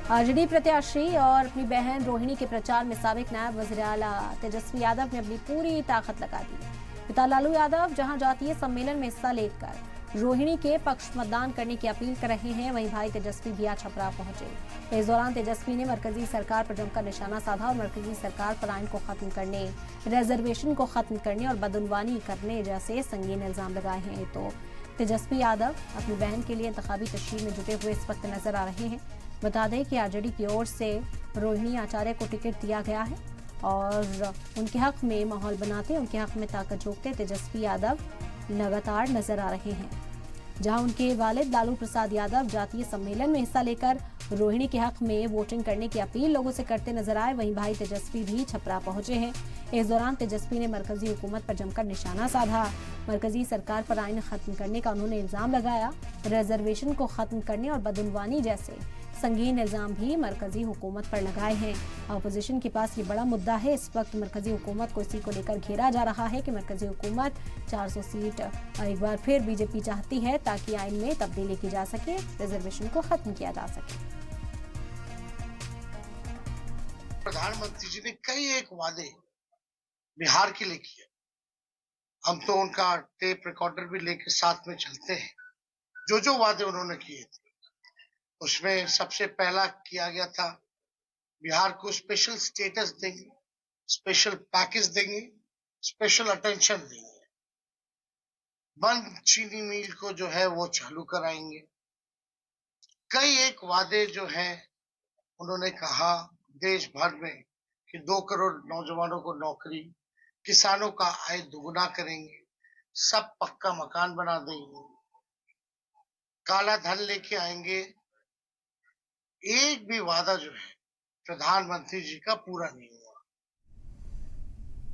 RJD प्रत्याशी और अपनी बहन रोहिणी के प्रचार में साबिक नायब वज़ीर आला तेजस्वी यादव ने अपनी पूरी ताकत लगा दी। पिता लालू यादव जहां जातीय सम्मेलन में हिस्सा लेकर रोहिणी के पक्ष मतदान करने की अपील कर रहे हैं, वहीं भाई तेजस्वी भी आज छपरा पहुंचे। इस दौरान तेजस्वी ने मरकजी सरकार पर जमकर निशाना साधा और मरकजी सरकार पर आइन को खत्म करने, रिजर्वेशन को खत्म करने और बदउनवानी करने जैसे संगीन इल्जाम लगाए हैं। तो तेजस्वी यादव अपनी बहन के लिए इंतखाबी तशरीह में जुटे हुए इस वक्त नजर आ रहे हैं। बता दें कि आरजेडी की ओर से रोहिणी आचार्य को टिकट दिया गया है और उनके हक में माहौल बनाते, उनके हक में ताकत झोंकते तेजस्वी यादव लगातार नजर आ रहे हैं। जहां उनके वालिद लालू प्रसाद यादव जातीय सम्मेलन में हिस्सा लेकर रोहिणी के हक में वोटिंग करने की अपील लोगों से करते नजर आए, वहीं भाई तेजस्वी भी छपरा पहुंचे हैं। इस दौरान तेजस्वी ने मरकजी हुकूमत पर जमकर निशाना साधा। मरकजी सरकार पर आइन खत्म करने का उन्होंने इल्जाम लगाया। रिजर्वेशन को खत्म करने और बदउनवानी जैसे संगीन इल्जाम भी मरकजी हुकूमत पर लगाए हैं। अपोजिशन के पास ये बड़ा मुद्दा है। इस वक्त मरकजी हुकूमत को इसी को लेकर घेरा जा रहा है कि मरकजी हुकूमत 400 सीट एक बार फिर बीजेपी चाहती है ताकि आइन में तब्दीली की जा सके, रिजर्वेशन को खत्म किया जा सके। प्रधानमंत्री जी ने कई एक वादे बिहार के लिए किए। हम तो उनका टेप रिकॉर्डर भी लेकर साथ में चलते हैं। जो जो वादे उन्होंने किए थे उसमें सबसे पहला किया गया था, बिहार को स्पेशल स्टेटस देंगे, स्पेशल पैकेज देंगे, स्पेशल अटेंशन देंगे, बंद चीनी मिल को जो है वो चालू कराएंगे। कई एक वादे जो है उन्होंने कहा देश भर में कि 2 करोड़ नौजवानों को नौकरी, किसानों का आय दुगुना करेंगे, सब पक्का मकान बना देंगे, काला धन लेके आएंगे। एक भी वादा जो है प्रधानमंत्री जी का पूरा नहीं है।